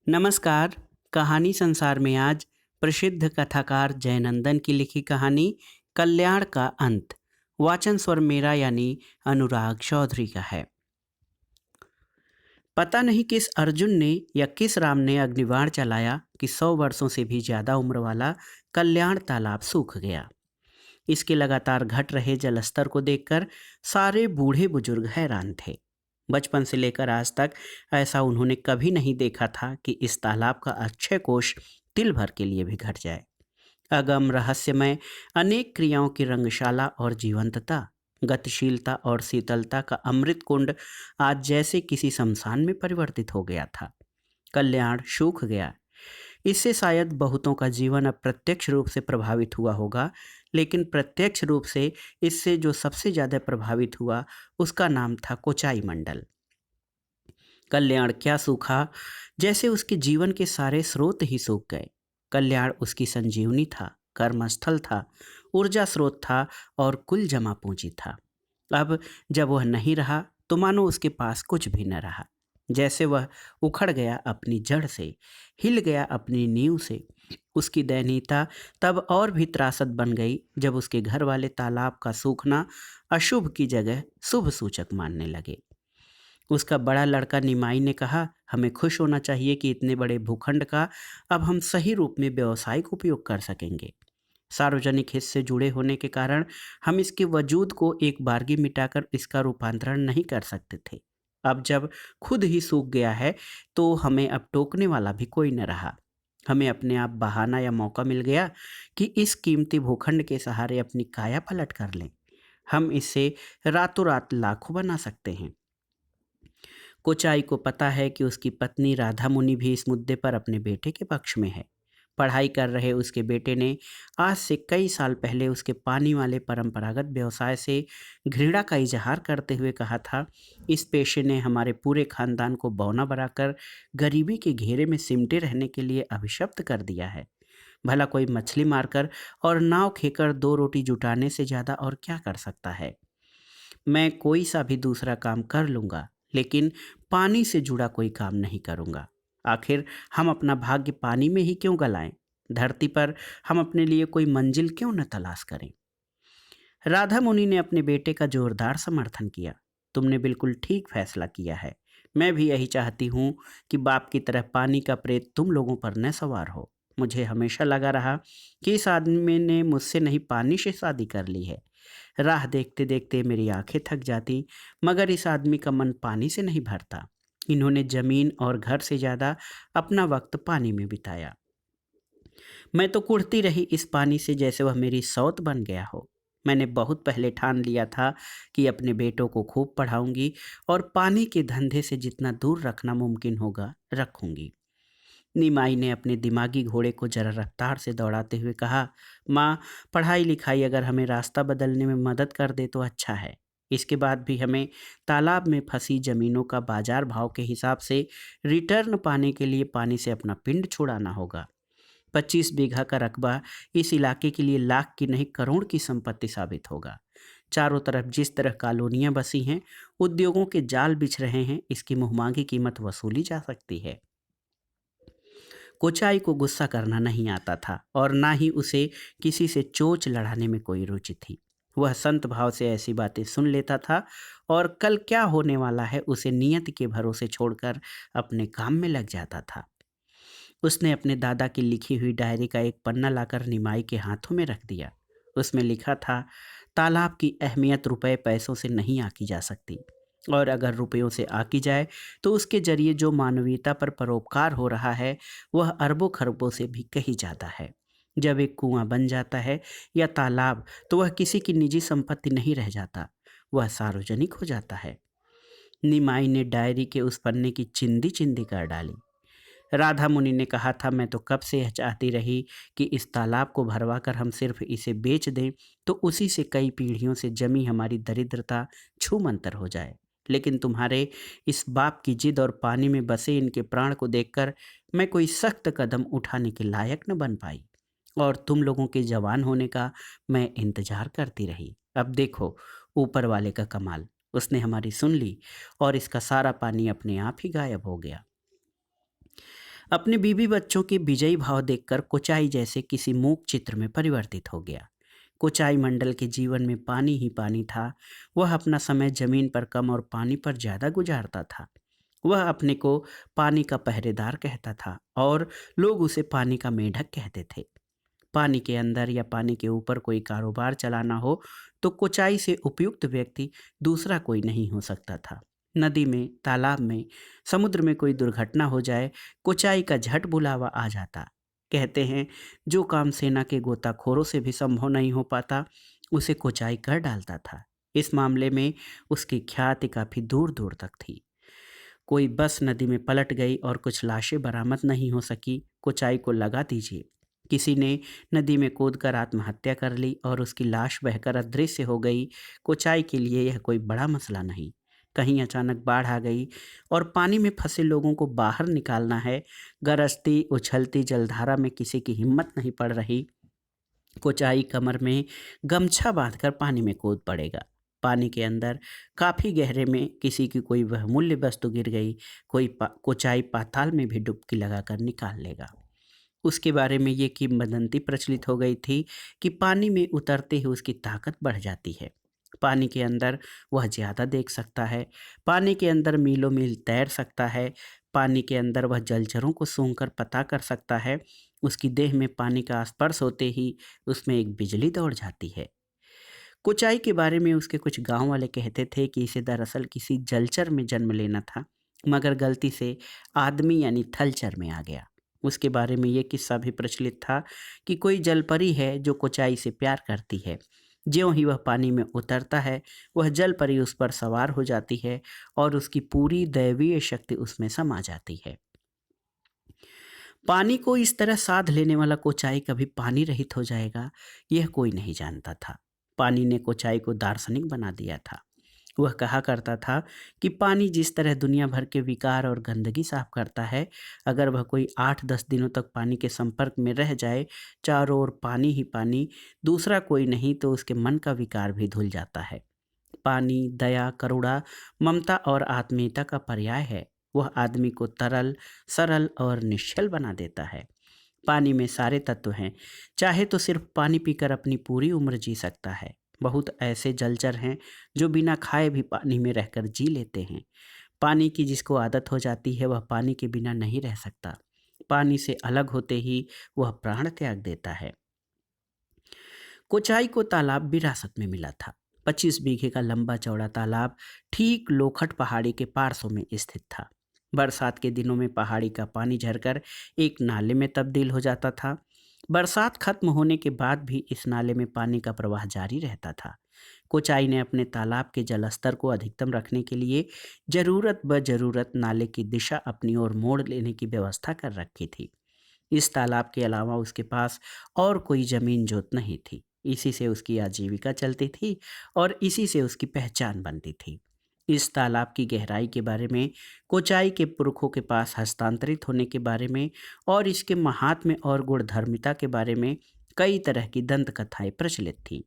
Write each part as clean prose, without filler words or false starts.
नमस्कार। कहानी संसार में आज प्रसिद्ध कथाकार जयनंदन की लिखी कहानी कल्याण का अंत वाचन स्वर मेरा यानी अनुराग चौधरी का है। पता नहीं किस अर्जुन ने या किस राम ने अग्निबाण चलाया कि 100 वर्षों से भी ज्यादा उम्र वाला कल्याण तालाब सूख गया। इसके लगातार घट रहे जलस्तर को देखकर सारे बूढ़े बुजुर्ग हैरान थे। बचपन से लेकर आज तक ऐसा उन्होंने कभी नहीं देखा था कि इस तालाब का अक्षय कोष तिल भर के लिए भी घट जाए। अगम रहस्यमय अनेक क्रियाओं की रंगशाला और जीवंतता, गतिशीलता और शीतलता का अमृत कुंड आज जैसे किसी शमशान में परिवर्तित हो गया था। कल्याण सूख गया। इससे शायद बहुतों का जीवन अप्रत्यक्ष रूप से प्रभावित हुआ होगा, लेकिन प्रत्यक्ष रूप से इससे जो सबसे ज़्यादा प्रभावित हुआ उसका नाम था कोचाई मंडल। कल्याण क्या सूखा, जैसे उसके जीवन के सारे स्रोत ही सूख गए। कल्याण उसकी संजीवनी था, कर्मस्थल था, ऊर्जा स्रोत था और कुल जमा पूंजी था। अब जब वह नहीं रहा तो मानो उसके पास कुछ भी न रहा। जैसे वह उखड़ गया अपनी जड़ से, हिल गया अपनी नींव से। उसकी दयनीयता तब और भी त्रासद बन गई जब उसके घर वाले तालाब का सूखना अशुभ की जगह शुभ सूचक मानने लगे। उसका बड़ा लड़का निमाई ने कहा, हमें खुश होना चाहिए कि इतने बड़े भूखंड का अब हम सही रूप में व्यावसायिक उपयोग कर सकेंगे। सार्वजनिक हित से जुड़े होने के कारण हम इसके वजूद को एक बारगी मिटाकर इसका रूपांतरण नहीं कर सकते थे। अब जब खुद ही सूख गया है तो हमें अब टोकने वाला भी कोई न रहा। हमें अपने आप बहाना या मौका मिल गया कि इस कीमती भूखंड के सहारे अपनी काया पलट कर लें। हम इससे रातों रात लाखों बना सकते हैं। कोचाई को पता है कि उसकी पत्नी राधा मुनि भी इस मुद्दे पर अपने बेटे के पक्ष में है। पढ़ाई कर रहे उसके बेटे ने आज से कई साल पहले उसके पानी वाले परंपरागत व्यवसाय से घृणा का इजहार करते हुए कहा था, इस पेशे ने हमारे पूरे खानदान को बौना बनाकर गरीबी के घेरे में सिमटे रहने के लिए अभिशप्त कर दिया है। भला कोई मछली मारकर और नाव खेकर दो रोटी जुटाने से ज्यादा और क्या कर सकता है। मैं कोई सा भी दूसरा काम कर लूंगा, लेकिन पानी से जुड़ा कोई काम नहीं करूंगा। आखिर हम अपना भाग्य पानी में ही क्यों गलाएं? धरती पर हम अपने लिए कोई मंजिल क्यों न तलाश करें? राधा मुनि ने अपने बेटे का जोरदार समर्थन किया। तुमने बिल्कुल ठीक फैसला किया है। मैं भी यही चाहती हूँ कि बाप की तरह पानी का प्रेत तुम लोगों पर न सवार हो। मुझे हमेशा लगा रहा कि इस आदमी ने मुझसे नहीं पानी से शादी कर ली है। राह देखते देखते मेरी आंखें थक जाती, मगर इस आदमी का मन पानी से नहीं भरता। इन्होंने जमीन और घर से ज्यादा अपना वक्त पानी में बिताया। मैं तो कुढ़ती रही इस पानी से जैसे वह मेरी सौत बन गया हो। मैंने बहुत पहले ठान लिया था कि अपने बेटों को खूब पढ़ाऊंगी और पानी के धंधे से जितना दूर रखना मुमकिन होगा रखूंगी। निमाई ने अपने दिमागी घोड़े को जरा रफ्तार से दौड़ाते हुए कहा, माँ, पढ़ाई लिखाई अगर हमें रास्ता बदलने में मदद कर दे तो अच्छा है। इसके बाद भी हमें तालाब में फंसी जमीनों का बाजार भाव के हिसाब से रिटर्न पाने के लिए पानी से अपना पिंड छुड़ाना होगा। 25 बीघा का रकबा इस इलाके के लिए लाख की नहीं करोड़ की संपत्ति साबित होगा। चारों तरफ जिस तरह कॉलोनियां बसी हैं, उद्योगों के जाल बिछ रहे हैं, इसकी मुहमांगी कीमत वसूली जा सकती है। कोचाई को गुस्सा करना नहीं आता था और ना ही उसे किसी से चोंच लड़ाने में कोई रुचि थी। वह संत भाव से ऐसी बातें सुन लेता था और कल क्या होने वाला है उसे नियति के भरोसे छोड़कर अपने काम में लग जाता था। उसने अपने दादा की लिखी हुई डायरी का एक पन्ना लाकर निमाई के हाथों में रख दिया। उसमें लिखा था, तालाब की अहमियत रुपए पैसों से नहीं आकी जा सकती, और अगर रुपयों से आकी जाए तो उसके जरिए जो मानवीयता पर परोपकार हो रहा है वह अरबों खरबों से भी कहीं ज़्यादा है। जब एक कुआं बन जाता है या तालाब, तो वह किसी की निजी संपत्ति नहीं रह जाता, वह सार्वजनिक हो जाता है। निमाई ने डायरी के उस पन्ने की चिंदी चिंदी कर डाली। राधा मुनि ने कहा था, मैं तो कब से यह चाहती रही कि इस तालाब को भरवा कर हम सिर्फ इसे बेच दें तो उसी से कई पीढ़ियों से जमी हमारी दरिद्रता छूमंतर हो जाए। लेकिन तुम्हारे इस बाप की जिद और पानी में बसे इनके प्राण को देखकर मैं कोई सख्त कदम उठाने के लायक न बन पाई, और तुम लोगों के जवान होने का मैं इंतजार करती रही। अब देखो ऊपर वाले का कमाल, उसने हमारी सुन ली और इसका सारा पानी अपने आप ही गायब हो गया। अपने बीवी बच्चों के विजयी भाव देखकर कोचाई जैसे किसी मूक चित्र में परिवर्तित हो गया। कोचाई मंडल के जीवन में पानी ही पानी था। वह अपना समय जमीन पर कम और पानी पर ज्यादा गुजारता था। वह अपने को पानी का पहरेदार कहता था और लोग उसे पानी का मेढक कहते थे। पानी के अंदर या पानी के ऊपर कोई कारोबार चलाना हो तो कोचाई से उपयुक्त व्यक्ति दूसरा कोई नहीं हो सकता था। नदी में, तालाब में, समुद्र में कोई दुर्घटना हो जाए, कोचाई का झट बुलावा आ जाता। कहते हैं, जो काम सेना के गोताखोरों से भी संभव नहीं हो पाता, उसे कोचाई कर डालता था। इस मामले में उसकी ख्याति काफी दूर दूर तक थी। कोई बस नदी में पलट गई और कुछ लाशें बरामद नहीं हो सकी, कोचाई को लगा दीजिए। किसी ने नदी में कूदकर आत्महत्या कर ली और उसकी लाश बहकर अदृश्य हो गई। कोचाई के लिए यह कोई बड़ा मसला नहीं। कहीं अचानक बाढ़ आ गई और पानी में फंसे लोगों को बाहर निकालना है। गरजती उछलती जलधारा में किसी की हिम्मत नहीं पड़ रही। कोचाई कमर में गमछा बांधकर पानी में कूद पड़ेगा। पानी के अंदर काफी गहरे में किसी की कोई बहुमूल्य वस्तु गिर गई, कोचाई पाताल में भी डुबकी लगाकर निकाल लेगा। उसके बारे में ये किंवदंती प्रचलित हो गई थी कि पानी में उतरते ही उसकी ताकत बढ़ जाती है। पानी के अंदर वह ज़्यादा देख सकता है। पानी के अंदर मीलों मील तैर सकता है। पानी के अंदर वह जलचरों को सूंघकर पता कर सकता है। उसकी देह में पानी का स्पर्श होते ही उसमें एक बिजली दौड़ जाती है। कुचाई के बारे में उसके कुछ गांव वाले कहते थे कि इसे दरअसल किसी जलचर में जन्म लेना था, मगर गलती से आदमी यानी थलचर में आ गया। उसके बारे में ये किस्सा भी प्रचलित था कि कोई जलपरी है जो कुचाई से प्यार करती है। ज्यों ही वह पानी में उतरता है, वह जलपरी उस पर सवार हो जाती है और उसकी पूरी दैवीय शक्ति उसमें समा जाती है। पानी को इस तरह साध लेने वाला कोचाई कभी पानी रहित हो जाएगा, यह कोई नहीं जानता था। पानी ने कोचाई को दार्शनिक बना दिया था। वह कहा करता था कि पानी जिस तरह दुनिया भर के विकार और गंदगी साफ करता है, अगर वह कोई 8-10 दिनों तक पानी के संपर्क में रह जाए, चारों ओर पानी ही पानी, दूसरा कोई नहीं, तो उसके मन का विकार भी धुल जाता है। पानी दया, करुणा, ममता और आत्मीयता का पर्याय है। वह आदमी को तरल, सरल और निश्चल बना देता है। पानी में सारे तत्व हैं। चाहे तो सिर्फ पानी पीकर अपनी पूरी उम्र जी सकता है। बहुत ऐसे जलचर हैं जो बिना खाए भी पानी में रहकर जी लेते हैं। पानी की जिसको आदत हो जाती है, वह पानी के बिना नहीं रह सकता। पानी से अलग होते ही वह प्राण त्याग देता है। कोचाई को तालाब विरासत में मिला था। 25 बीघे का लंबा चौड़ा तालाब ठीक लोखट पहाड़ी के पार्श्व में स्थित था। बरसात के दिनों में पहाड़ी का पानी झरकर एक नाले में तब्दील हो जाता था। बरसात खत्म होने के बाद भी इस नाले में पानी का प्रवाह जारी रहता था। कोचाई ने अपने तालाब के जलस्तर को अधिकतम रखने के लिए जरूरत ब जरूरत नाले की दिशा अपनी ओर मोड़ लेने की व्यवस्था कर रखी थी। इस तालाब के अलावा उसके पास और कोई जमीन जोत नहीं थी। इसी से उसकी आजीविका चलती थी और इसी से उसकी पहचान बनती थी। इस तालाब की गहराई के बारे में, कोचाई के पुरखों के पास हस्तांतरित होने के बारे में और इसके महात्म्य और गुणधर्मिता के बारे में कई तरह की दंत कथाएं प्रचलित थीं।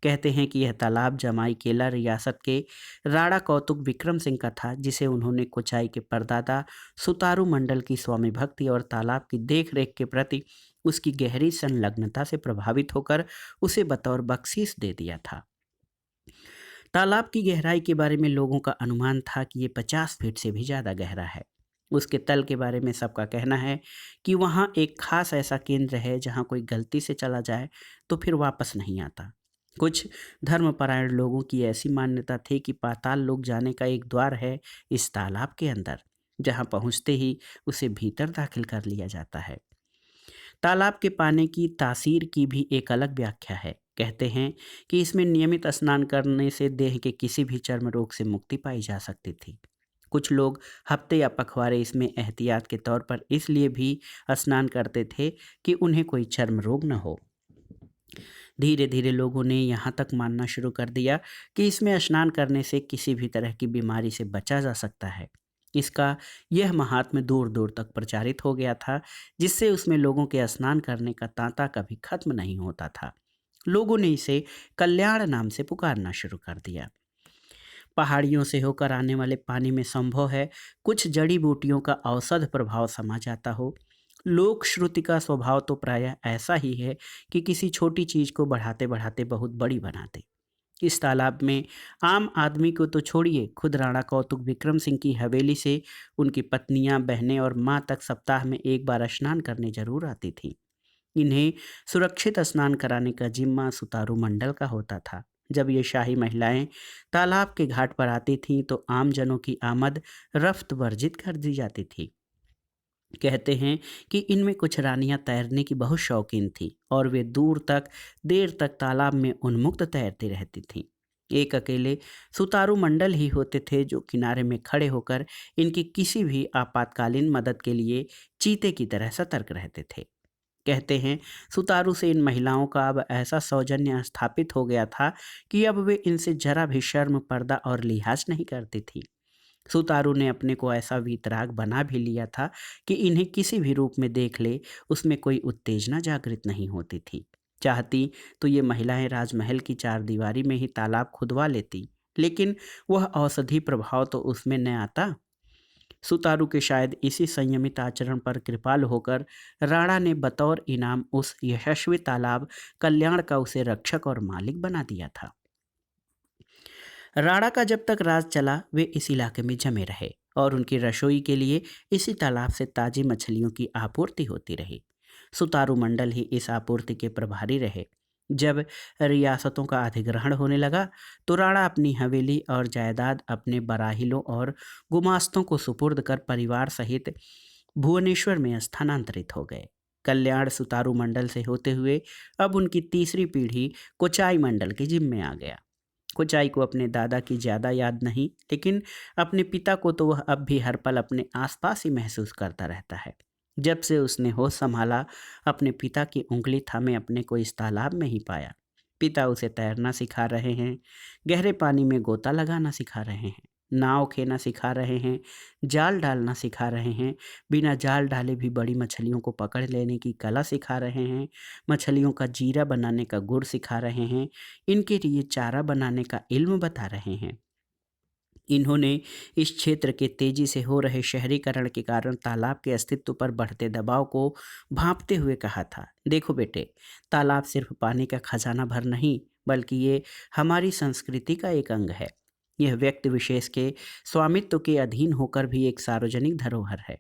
कहते हैं कि यह तालाब जमाई केला रियासत के राणा कौतुक विक्रम सिंह का था, जिसे उन्होंने कोचाई के परदादा सुतारू मंडल की स्वामी भक्ति और तालाब की देखरेख के प्रति उसकी गहरी संलग्नता से प्रभावित होकर उसे बतौर बख्शीश दे दिया था। तालाब की गहराई के बारे में लोगों का अनुमान था कि ये 50 फीट से भी ज़्यादा गहरा है। उसके तल के बारे में सबका कहना है कि वहाँ एक खास ऐसा केंद्र है जहाँ कोई गलती से चला जाए तो फिर वापस नहीं आता। कुछ धर्मपरायण लोगों की ऐसी मान्यता थी कि पाताल लोक जाने का एक द्वार है इस तालाब के अंदर, जहाँ पहुँचते ही उसे भीतर दाखिल कर लिया जाता है। तालाब के पानी की तासीर की भी एक अलग व्याख्या है। कहते हैं कि इसमें नियमित स्नान करने से देह के किसी भी चर्म रोग से मुक्ति पाई जा सकती थी। कुछ लोग हफ्ते या पखवाड़े इसमें एहतियात के तौर पर इसलिए भी स्नान करते थे कि उन्हें कोई चर्म रोग न हो। धीरे धीरे लोगों ने यहाँ तक मानना शुरू कर दिया कि इसमें स्नान करने से किसी भी तरह की बीमारी से बचा जा सकता है। इसका यह महात्म्य दूर दूर तक प्रचारित हो गया था, जिससे उसमें लोगों के स्नान करने का तांता कभी खत्म नहीं होता था। लोगों ने इसे कल्याण नाम से पुकारना शुरू कर दिया। पहाड़ियों से होकर आने वाले पानी में संभव है कुछ जड़ी बूटियों का औषध प्रभाव समा जाता हो। लोक श्रुति का स्वभाव तो प्रायः ऐसा ही है कि किसी छोटी चीज को बढ़ाते बढ़ाते बहुत बड़ी बना दे। इस तालाब में आम आदमी को तो छोड़िए, खुद राणा कौतुक विक्रम सिंह की हवेली से उनकी पत्नियां, बहनें और माँ तक सप्ताह में एक बार स्नान करने जरूर आती थीं। इन्हें सुरक्षित स्नान कराने का जिम्मा सुतारू मंडल का होता था। जब ये शाही महिलाएं तालाब के घाट पर आती थीं तो आम जनों की आमद रफ्त वर्जित कर दी जाती थी। कहते हैं कि इनमें कुछ रानियां तैरने की बहुत शौकीन थीं और वे दूर तक देर तक तालाब में उन्मुक्त तैरती रहती थीं। एक अकेले सुतारू मंडल ही होते थे जो किनारे में खड़े होकर इनकी किसी भी आपातकालीन मदद के लिए चीते की तरह सतर्क रहते थे। कहते हैं सुतारू से इन महिलाओं का अब ऐसा सौजन्य स्थापित हो गया था कि अब वे इनसे जरा भी शर्म, पर्दा और लिहाज नहीं करती थी। सुतारू ने अपने को ऐसा वीतराग बना भी लिया था कि इन्हें किसी भी रूप में देख ले उसमें कोई उत्तेजना जागृत नहीं होती थी। चाहती तो ये महिलाएं राजमहल की चारदीवारी में ही तालाब खुदवा लेती, लेकिन वह औषधि प्रभाव तो उसमें न आता। सुतारू के शायद इसी संयमित आचरण पर कृपाल होकर राणा ने बतौर इनाम उस यशस्वी तालाब कल्याण का उसे रक्षक और मालिक बना दिया था। राणा का जब तक राज चला वे इस इलाके में जमे रहे और उनकी रसोई के लिए इसी तालाब से ताजी मछलियों की आपूर्ति होती रही। सुतारू मंडल ही इस आपूर्ति के प्रभारी रहे। जब रियासतों का अधिग्रहण होने लगा तो राणा अपनी हवेली और जायदाद अपने बराहिलों और गुमास्तों को सुपुर्द कर परिवार सहित भुवनेश्वर में स्थानांतरित हो गए। कल्याण सुतारू मंडल से होते हुए अब उनकी तीसरी पीढ़ी कोचाई मंडल के जिम्मे आ गया। कोचाई को अपने दादा की ज़्यादा याद नहीं, लेकिन अपने पिता को तो वह अब भी हर पल अपने आसपास ही महसूस करता रहता है। जब से उसने होश संभाला अपने पिता की उंगली थामे अपने को इस तालाब में ही पाया। पिता उसे तैरना सिखा रहे हैं, गहरे पानी में गोता लगाना सिखा रहे हैं, नाव खेना सिखा रहे हैं, जाल डालना सिखा रहे हैं, बिना जाल डाले भी बड़ी मछलियों को पकड़ लेने की कला सिखा रहे हैं, मछलियों का जीरा बनाने का गुर सिखा रहे हैं, इनके लिए चारा बनाने का इल्म बता रहे हैं। इन्होंने इस क्षेत्र के तेजी से हो रहे शहरीकरण के कारण तालाब के अस्तित्व पर बढ़ते दबाव को भांपते हुए कहा था, देखो बेटे, तालाब सिर्फ पानी का खजाना भर नहीं बल्कि ये हमारी संस्कृति का एक अंग है। यह व्यक्ति विशेष के स्वामित्व के अधीन होकर भी एक सार्वजनिक धरोहर है।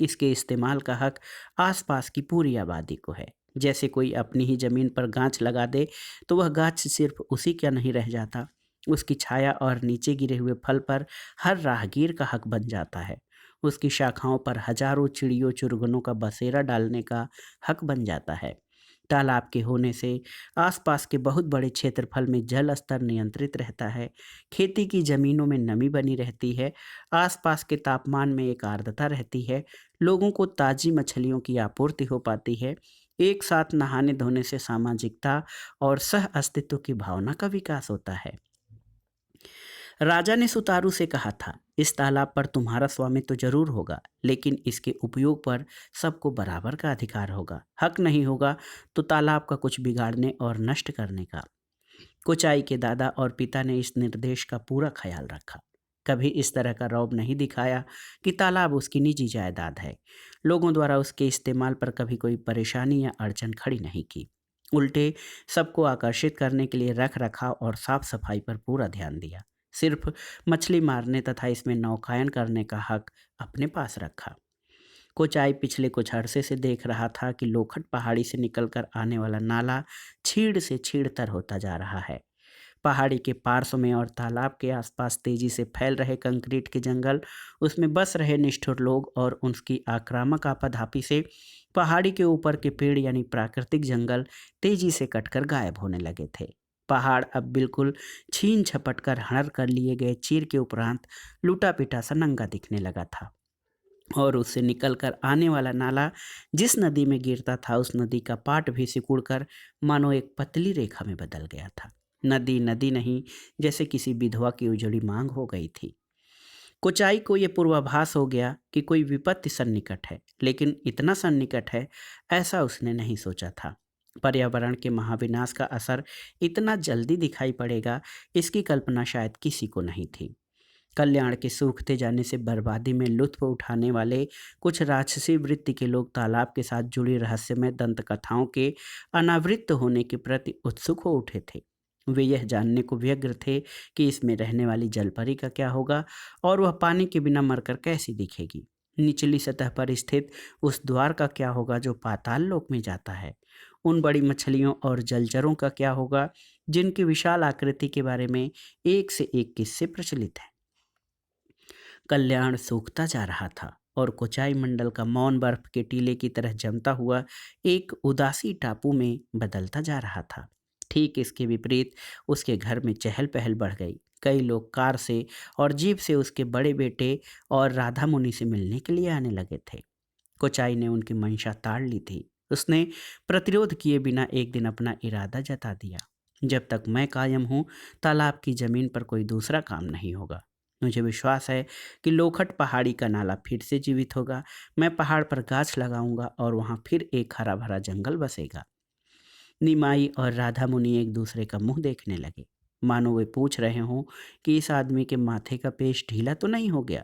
इसके इस्तेमाल का हक आसपास की पूरी आबादी को है। जैसे कोई अपनी ही जमीन पर गाछ लगा दे तो वह गाछ सिर्फ उसी का नहीं रह जाता, उसकी छाया और नीचे गिरे हुए फल पर हर राहगीर का हक बन जाता है। उसकी शाखाओं पर हजारों चिड़ियों चुरगनों का बसेरा डालने का हक बन जाता है। तालाब के होने से आसपास के बहुत बड़े क्षेत्रफल में जल स्तर नियंत्रित रहता है, खेती की जमीनों में नमी बनी रहती है, आसपास के तापमान में एक आर्द्रता रहती है, लोगों को ताजी मछलियों की आपूर्ति हो पाती है। एक साथ नहाने धोने से सामाजिकता और सह अस्तित्व की भावना का विकास होता है। राजा ने सुतारू से कहा था, इस तालाब पर तुम्हारा स्वामित्व तो जरूर होगा, लेकिन इसके उपयोग पर सबको बराबर का अधिकार होगा। हक नहीं होगा तो तालाब का कुछ बिगाड़ने और नष्ट करने का। कोचाई के दादा और पिता ने इस निर्देश का पूरा ख्याल रखा। कभी इस तरह का रौब नहीं दिखाया कि तालाब उसकी निजी जायदाद है। लोगों द्वारा उसके इस्तेमाल पर कभी कोई परेशानी या अड़चन खड़ी नहीं की। उल्टे सबको आकर्षित करने के लिए रख रखाव और साफ सफाई पर पूरा ध्यान दिया। सिर्फ मछली मारने तथा इसमें नौकायन करने का हक अपने पास रखा। कोचाई पिछले कुछ अरसे से देख रहा था कि लोखंड पहाड़ी से निकलकर आने वाला नाला छीड़ से छीड़तर होता जा रहा है। पहाड़ी के पार्श्व में और तालाब के आसपास तेजी से फैल रहे कंक्रीट के जंगल, उसमें बस रहे निष्ठुर लोग और उनकी आक्रामक आपाधापी से पहाड़ी के ऊपर के पेड़ यानी प्राकृतिक जंगल तेजी से कटकर गायब होने लगे थे। पहाड़ अब बिल्कुल छीन झपट कर हड़र कर लिए गए चीर के उपरांत लूटा पिटा सा नंगा दिखने लगा था और उससे निकलकर आने वाला नाला जिस नदी में गिरता था उस नदी का पाट भी सिकुड़कर मानो एक पतली रेखा में बदल गया था। नदी नदी नहीं, जैसे किसी विधवा की उजड़ी मांग हो गई थी। कोचाई को यह पूर्वाभास हो गया कि कोई विपत्ति सन्निकट है, लेकिन इतना सन्निकट है ऐसा उसने नहीं सोचा था। पर्यावरण के महाविनाश का असर इतना जल्दी दिखाई पड़ेगा, इसकी कल्पना शायद किसी को नहीं थी। कल्याण के सूखते जाने से बर्बादी में लुत्फ उठाने वाले कुछ राक्षसी वृत्ति के लोग तालाब के साथ जुड़ी रहस्यमय दंत कथाओं के अनावृत्त होने के प्रति उत्सुक हो उठे थे। वे यह जानने को व्यग्र थे कि इसमें रहने वाली जलपरी का क्या होगा और वह पानी के बिना मरकर कैसी दिखेगी। निचली सतह पर स्थित उस द्वार का क्या होगा जो पाताल लोक में जाता है। उन बड़ी मछलियों और जलचरों का क्या होगा जिनकी विशाल आकृति के बारे में एक से एक किस्से प्रचलित हैं। कल्याण सूखता जा रहा था और कोचाई मंडल का मौन बर्फ के टीले की तरह जमता हुआ एक उदासी टापू में बदलता जा रहा था। ठीक इसके विपरीत उसके घर में चहल पहल बढ़ गई। कई लोग कार से और जीप से उसके बड़े बेटे और राधा मुनि से मिलने के लिए आने लगे थे। कोचाई ने उनकी मंशा ताड़ ली थी। उसने प्रतिरोध किए बिना एक दिन अपना इरादा जता दिया, जब तक मैं कायम हूँ तालाब की जमीन पर कोई दूसरा काम नहीं होगा। मुझे विश्वास है कि लोखट पहाड़ी का नाला फिर से जीवित होगा। मैं पहाड़ पर गाछ लगाऊंगा और वहाँ फिर एक हरा भरा जंगल बसेगा। निमाई और राधा मुनि एक दूसरे का मुंह देखने लगे, मानो वे पूछ रहे हों कि इस आदमी के माथे का पेश ढीला तो नहीं हो गया।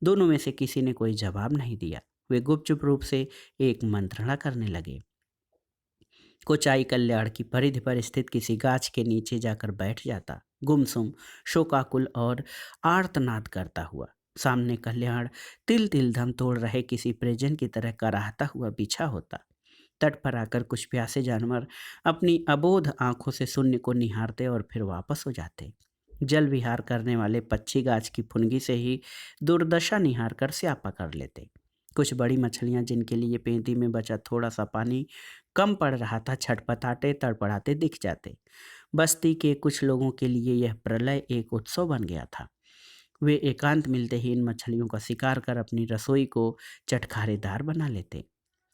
दोनों में से किसी ने कोई जवाब नहीं दिया। वे गुपचुप रूप से एक मंत्रणा करने लगे। कोचाई कल्याण की परिधि पर स्थित किसी गाछ के नीचे जाकर बैठ जाता, गुमसुम, शोकाकुल और आर्तनाद करता हुआ। सामने कल्याण तिल तिल दम तोड़ रहे किसी परिजन की तरह कराहता हुआ बिछा होता। तट पर आकर कुछ प्यासे जानवर अपनी अबोध आंखों से शून्य को निहारते और फिर वापस हो जाते। जल विहार करने वाले पक्षी गाछ की फुनगी से ही दुर्दशा निहार कर स्यापा कर लेते। कुछ बड़ी मछलियां जिनके लिए पेंदी में बचा थोड़ा सा पानी कम पड़ रहा था, छटपटाते तड़पड़ाते दिख जाते। बस्ती के कुछ लोगों के लिए यह प्रलय एक उत्सव बन गया था। वे एकांत मिलते ही इन मछलियों का शिकार कर अपनी रसोई को चटखारेदार बना लेते।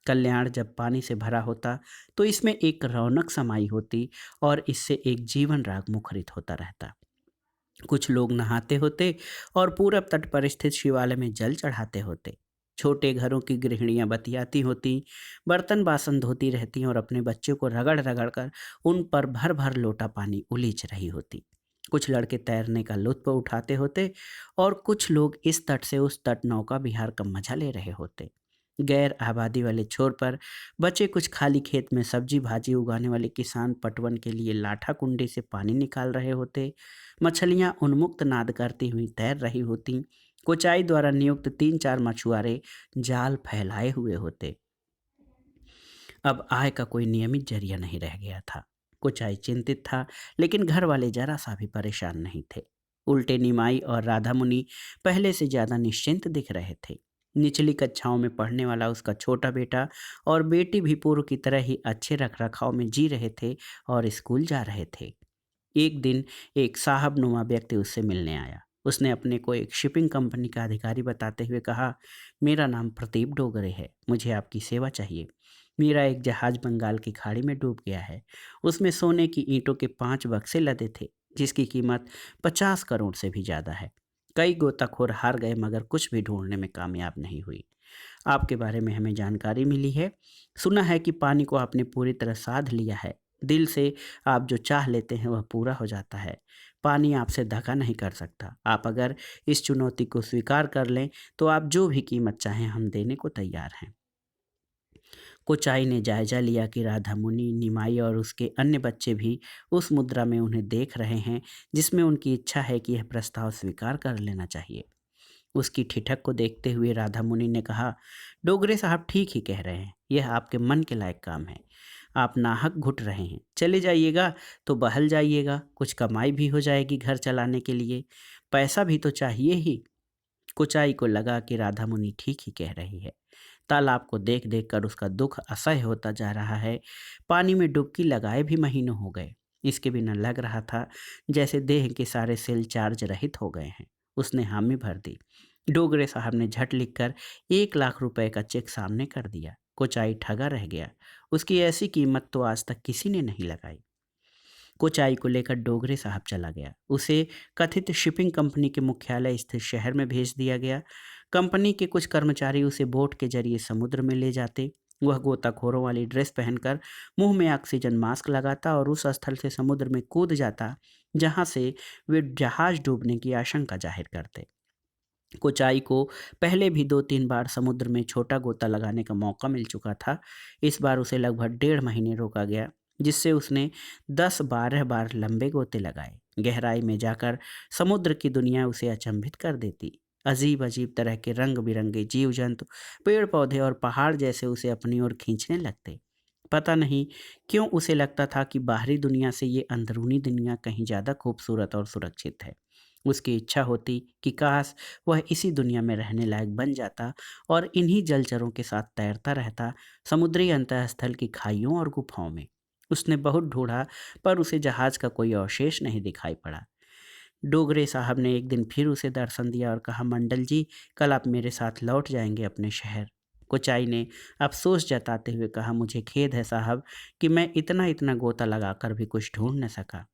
कल्याण जब पानी से भरा होता तो इसमें एक रौनक समाई होती और इससे एक जीवन राग मुखरित होता रहता। कुछ लोग नहाते होते और पूरब तट पर स्थित शिवालय में जल चढ़ाते होते। छोटे घरों की गृहिणियां बतियाती होती, बर्तन बासन धोती रहती और अपने बच्चों को रगड़ रगड़ कर उन पर भर भर लोटा पानी उलीच रही होती। कुछ लड़के तैरने का लुत्फ उठाते होते और कुछ लोग इस तट से उस तट नौका विहार का मजा ले रहे होते। गैर आबादी वाले छोर पर बचे कुछ खाली खेत में सब्जी भाजी उगाने वाले किसान पटवन के लिए लाठा कुंडे से पानी निकाल रहे होते। मछलियां उन्मुक्त नाद करती हुई तैर रही होती। कोचाई द्वारा नियुक्त 3-4 मछुआरे जाल फैलाए हुए होते। अब आय का कोई नियमित जरिया नहीं रह गया था। कोचाई चिंतित था, लेकिन घर वाले जरा सा भी परेशान नहीं थे। उल्टे निमाई और राधा मुनि पहले से ज्यादा निश्चिंत दिख रहे थे। निचली कक्षाओं में पढ़ने वाला उसका छोटा बेटा और बेटी भी पूर्व की तरह ही अच्छे रख रखाव में जी रहे थे और स्कूल जा रहे थे। एक दिन एक साहबनुमा व्यक्ति उससे मिलने आया। उसने अपने को एक शिपिंग कंपनी का अधिकारी बताते हुए कहा, मेरा नाम प्रदीप डोगरे है, मुझे आपकी सेवा चाहिए। मेरा एक जहाज बंगाल की खाड़ी में डूब गया है। उसमें सोने की ईंटों के 5 बक्से लदे थे, जिसकी कीमत 50 करोड़ से भी ज़्यादा है। कई गोताखोर हार गए मगर कुछ भी ढूंढने में कामयाब नहीं हुई। आपके बारे में हमें जानकारी मिली है। सुना है कि पानी को आपने पूरी तरह साध लिया है। दिल से आप जो चाह लेते हैं वह पूरा हो जाता है। पानी आपसे धका नहीं कर सकता। आप अगर इस चुनौती को स्वीकार कर लें तो आप जो भी कीमत चाहें हम देने को तैयार हैं। कोचाई ने जायजा लिया कि राधा मुनि, निमाई और उसके अन्य बच्चे भी उस मुद्रा में उन्हें देख रहे हैं जिसमें उनकी इच्छा है कि यह प्रस्ताव स्वीकार कर लेना चाहिए। उसकी ठिठक को देखते हुए राधा मुनि ने कहा, डोगरे साहब ठीक ही कह रहे हैं, यह आपके मन के लायक काम है। आप नाहक घुट रहे हैं, चले जाइएगा तो बहल जाइएगा, कुछ कमाई भी हो जाएगी घर चलाने के लिए, पैसा भी तो चाहिए ही। कुचाई को लगा कि राधा मुनि ठीक ही कह रही है। तालाब को देख देख कर उसका दुख असह्य होता जा रहा है। पानी में डुबकी लगाए भी महीनों हो गए। इसके बिना लग रहा था जैसे देह के सारे सेल चार्ज रहित हो गए हैं। उसने हामी भर दी। डोगरे साहब ने झट लिखकर 1 लाख रुपए का चेक सामने कर दिया। कोचाई ठगा रह गया। उसकी ऐसी कीमत तो आज तक किसी ने नहीं लगाई। कोचाई को लेकर डोगरे साहब चला गया। उसे कथित शिपिंग कंपनी के मुख्यालय स्थित शहर में भेज दिया गया। कंपनी के कुछ कर्मचारी उसे बोट के जरिए समुद्र में ले जाते। वह गोताखोरों वाली ड्रेस पहनकर मुंह में ऑक्सीजन मास्क लगाता और उस स्थल से समुद्र में कूद जाता जहां से वे जहाज डूबने की आशंका जाहिर करते। कोचाई को पहले भी 2-3 बार समुद्र में छोटा गोता लगाने का मौका मिल चुका था। इस बार उसे लगभग 1.5 महीने रोका गया, जिससे उसने 10-12 बार लंबे गोते लगाए। गहराई में जाकर समुद्र की दुनिया उसे अचंभित कर देती। अजीब-अजीब तरह के रंग-बिरंगे जीव-जंतु, पेड़-पौधे और पहाड़ जैसे उसे अपनी ओर खींचने लगते। पता नहीं क्यों उसे लगता था कि बाहरी दुनिया से ये अंदरूनी दुनिया कहीं ज़्यादा खूबसूरत और सुरक्षित है। उसकी इच्छा होती कि काश वह इसी दुनिया में रहने लायक बन जाता और इन्हीं जलचरों के साथ तैरता रहता, समुद्री अंतःस्थल की खाइयों और गुफाओं में। उसने बहुत ढूंढा, पर उसे जहाज का कोई अवशेष नहीं दिखाई पड़ा। डोगरे साहब ने एक दिन फिर उसे दर्शन दिया और कहा, मंडल जी, कल आप मेरे साथ लौट जाएंगे अपने शहर। कोचाई ने अफसोस जताते हुए कहा, मुझे खेद है साहब कि मैं इतना इतना गोता लगाकर भी कुछ ढूंढ न सका।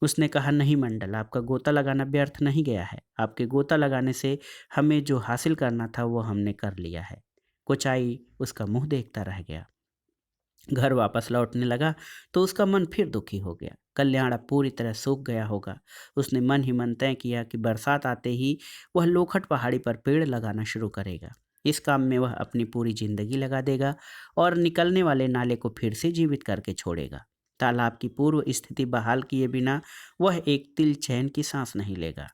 उसने कहा, नहीं मंडल, आपका गोता लगाना व्यर्थ नहीं गया है। आपके गोता लगाने से हमें जो हासिल करना था वो हमने कर लिया है। कोचाई उसका मुंह देखता रह गया। घर वापस लौटने लगा तो उसका मन फिर दुखी हो गया। कल्याण अब पूरी तरह सूख गया होगा। उसने मन ही मन तय किया कि बरसात आते ही वह लोखट पहाड़ी पर पेड़ लगाना शुरू करेगा। इस काम में वह अपनी पूरी जिंदगी लगा देगा और निकलने वाले नाले को फिर से जीवित करके छोड़ेगा। तालाब की पूर्व स्थिति बहाल किए बिना वह एक तिल चैन की सांस नहीं लेगा।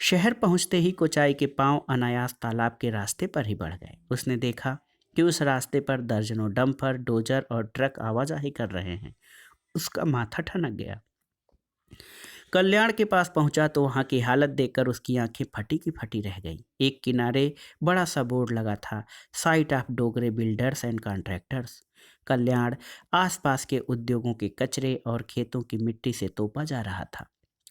शहर पहुंचते ही कोचाई के पांव अनायास तालाब के रास्ते पर ही बढ़ गए। उसने देखा कि उस रास्ते पर दर्जनों डंपर, डोजर और ट्रक आवाजाही कर रहे हैं। उसका माथा ठनक गया। कल्याण के पास पहुंचा तो वहां की हालत देखकर उसकी आंखें फटी की फटी रह गईं। एक किनारे बड़ा सा बोर्ड लगा था, साइट ऑफ डोगरे बिल्डर्स एंड कॉन्ट्रैक्टर्स। कल्याण आसपास के उद्योगों के कचरे और खेतों की मिट्टी से तोपा जा रहा था।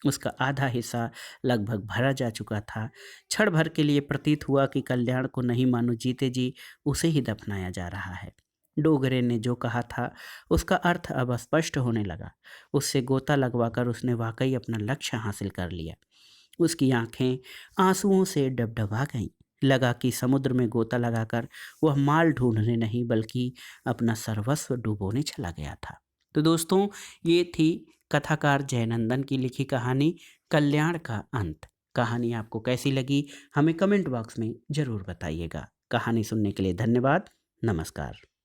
उसका आधा हिस्सा लगभग भरा जा चुका था। क्षण भर के लिए प्रतीत हुआ कि कल्याण को नहीं मानो जीते जी उसे ही दफनाया जा रहा है। डोगरे ने जो कहा था उसका अर्थ अब स्पष्ट होने लगा। उससे गोता लगवाकर उसने वाकई अपना लक्ष्य हासिल कर लिया। उसकी आंखें आंसुओं से डबडबा गईं। लगा कि समुद्र में गोता लगाकर वह माल ढूंढने नहीं बल्कि अपना सर्वस्व डुबोने चला गया था। तो दोस्तों, ये थी कथाकार जयनंदन की लिखी कहानी कल्याण का अंत। कहानी आपको कैसी लगी हमें कमेंट बॉक्स में ज़रूर बताइएगा। कहानी सुनने के लिए धन्यवाद। नमस्कार।